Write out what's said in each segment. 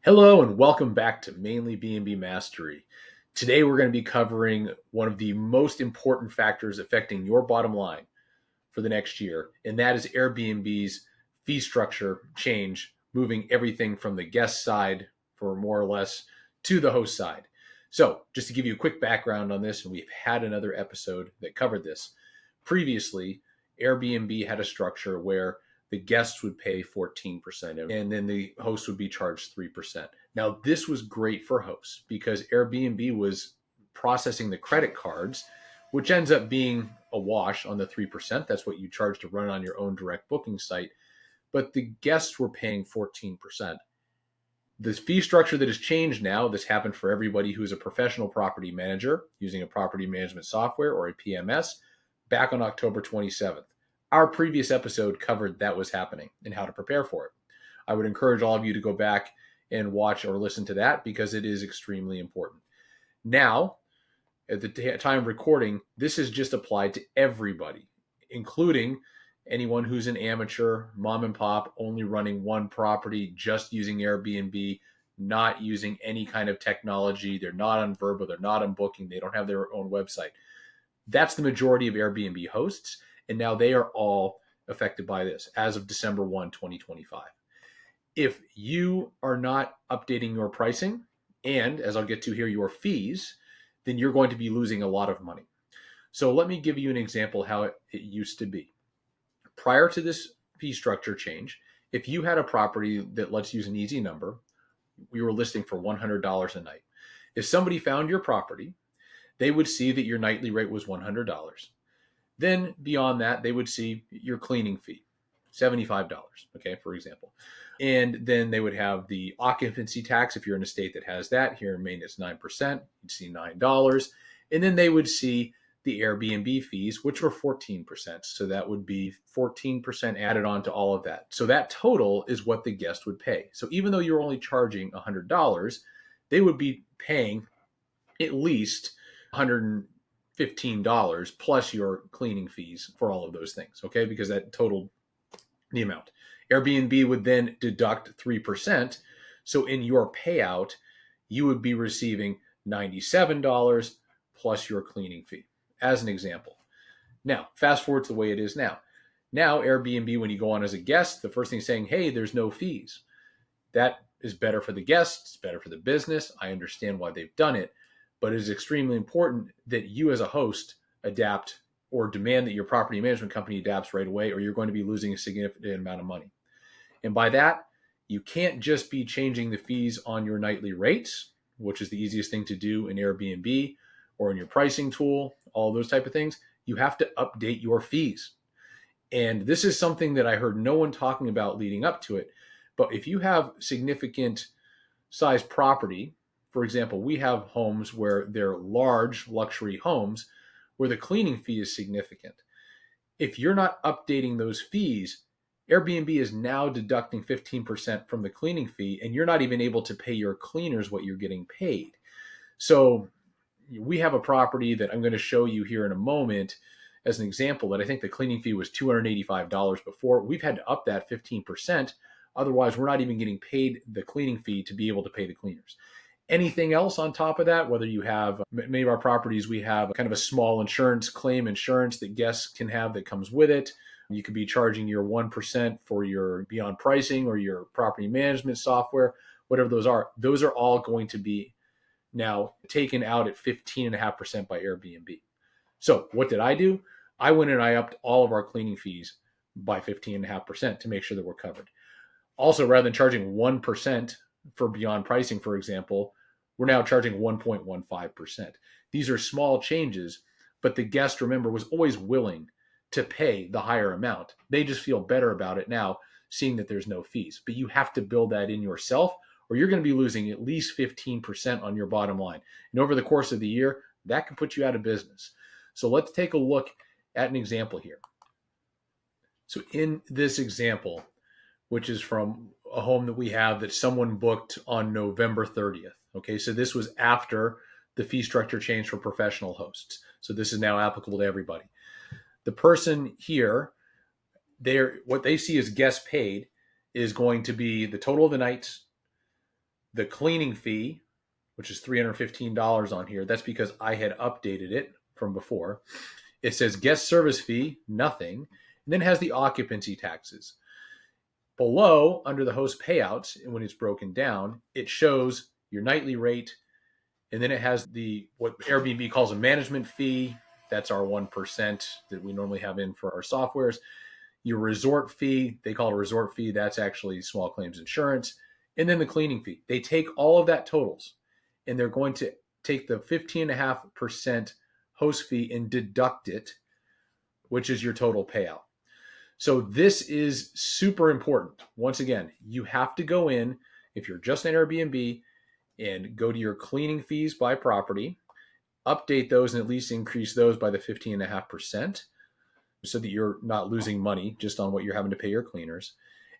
Hello and welcome back to Mainly BnB Mastery. Today we're going to be covering one of the most important factors affecting your bottom line for the next year, and that is Airbnb's fee structure change, moving everything from the guest side for more or less to the host side. So just to give you a quick background on this, and we've had another episode that covered this. Previously, Airbnb had a structure where the guests would pay 14% and then the host would be charged 3%. Now, this was great for hosts because Airbnb was processing the credit cards, which ends up being a wash on the 3%. That's what you charge to run on your own direct booking site. But the guests were paying 14%. This fee structure that has changed now, this happened for everybody who is a professional property manager using a property management software or a PMS back on October 27th. Our previous episode covered that was happening and how to prepare for it. I would encourage all of you to go back and watch or listen to that because it is extremely important. Now, at the time of recording, this is just applied to everybody, including anyone who's an amateur, mom and pop, only running one property, just using Airbnb, not using any kind of technology. They're not on Vrbo, they're not on Booking, they don't have their own website. That's the majority of Airbnb hosts, and now they are all affected by this as of December 1, 2025. If you are not updating your pricing, and as I'll get to here, your fees, then you're going to be losing a lot of money. So let me give you an example how it used to be. Prior to this fee structure change, if you had a property that, let's use an easy number, we were listing for $100 a night. If somebody found your property, they would see that your nightly rate was $100. Then beyond that, they would see your cleaning fee, $75, okay, for example. And then they would have the occupancy tax. If you're in a state that has that, here in Maine, it's 9%, you'd see $9. And then they would see the Airbnb fees, which were 14%. So that would be 14% added on to all of that. So that total is what the guest would pay. So even though you're only charging $100, they would be paying at least $115 plus your cleaning fees for all of those things, okay? Because that totaled the amount. Airbnb would then deduct 3%. So in your payout, you would be receiving $97 plus your cleaning fee, as an example. Now, fast forward to the way it is now. Now, Airbnb, when you go on as a guest, the first thing is saying, hey, there's no fees. That is better for the guests, it's better for the business. I understand why they've done it, but it is extremely important that you as a host adapt or demand that your property management company adapts right away, or you're going to be losing a significant amount of money. And by that, you can't just be changing the fees on your nightly rates, which is the easiest thing to do in Airbnb or in your pricing tool, all those type of things. You have to update your fees. And this is something that I heard no one talking about leading up to it. But if you have significant size property, for example, we have homes where they're large luxury homes where the cleaning fee is significant. If you're not updating those fees, Airbnb is now deducting 15% from the cleaning fee, and you're not even able to pay your cleaners what you're getting paid. So we have a property that I'm going to show you here in a moment as an example that I think the cleaning fee was $285 before. We've had to up that 15%. Otherwise, we're not even getting paid the cleaning fee to be able to pay the cleaners. Anything else on top of that, whether you have many of our properties, we have kind of a small insurance claim insurance that guests can have that comes with it. You could be charging your 1% for your beyond pricing or your property management software, whatever those are. Those are all going to be now taken out at 15.5% by Airbnb. So what did I do? I went and I upped all of our cleaning fees by 15.5% to make sure that we're covered. Also, rather than charging 1% for beyond pricing, for example, we're now charging 1.15%. These are small changes, but the guest, remember, was always willing to pay the higher amount. They just feel better about it now, seeing that there's no fees. But you have to build that in yourself, or you're going to be losing at least 15% on your bottom line. And over the course of the year, that could put you out of business. So let's take a look at an example here. So in this example, which is from a home that we have that someone booked on November 30th. Okay, so this was after the fee structure changed for professional hosts. So this is now applicable to everybody. The person here, what they see as guest paid is going to be the total of the nights The cleaning fee, which is $315 on here, that's because I had updated it from before. It says guest service fee, nothing, and then it has the occupancy taxes. Below, under the host payouts, and when it's broken down, it shows your nightly rate, and then it has the what Airbnb calls a management fee. That's our 1% that we normally have in for our softwares. Your resort fee, they call it a resort fee. That's actually small claims insurance. And then the cleaning fee. They take all of that totals, and they're going to take the 15.5% host fee and deduct it, which is your total payout. So this is super important. Once again, you have to go in, if you're just an Airbnb, and go to your cleaning fees by property, update those and at least increase those by the 15.5% so that you're not losing money just on what you're having to pay your cleaners.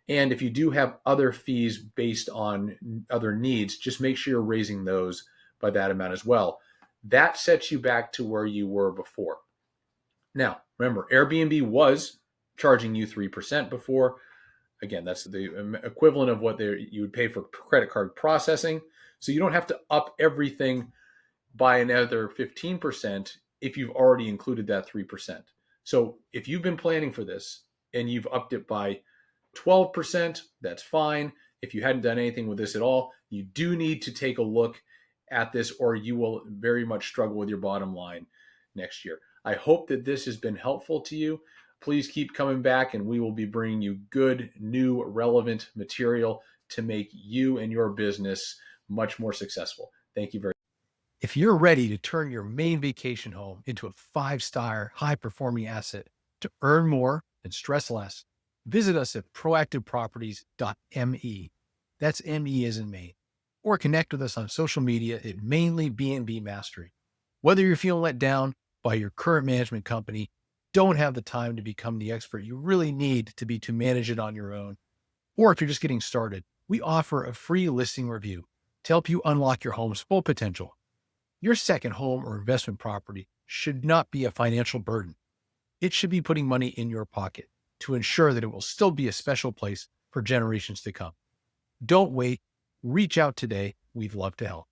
And if you do have other fees based on other needs, just make sure you're raising those by that amount as well. That sets you back to where you were before. Now, remember, Airbnb was charging you 3% before. Again, that's the equivalent of what you would pay for credit card processing. So you don't have to up everything by another 15% if you've already included that 3%. So if you've been planning for this and you've upped it by 12%, that's fine. If you hadn't done anything with this at all, you do need to take a look at this, or you will very much struggle with your bottom line next year. I hope that this has been helpful to you. Please keep coming back, and we will be bringing you good, new, relevant material to make you and your business much more successful. Thank you very much. If you're ready to turn your main vacation home into a 5-star, high-performing asset to earn more and stress less, visit us at proactiveproperties.me. That's ME as in Maine. Or connect with us on social media at Mainely BnB Mastery. Whether you're feeling let down by your current management company, don't have the time to become the expert you really need to manage it on your own, or if you're just getting started, we offer a free listing review to help you unlock your home's full potential. Your second home or investment property should not be a financial burden. It should be putting money in your pocket to ensure that it will still be a special place for generations to come. Don't wait. Reach out today. We'd love to help.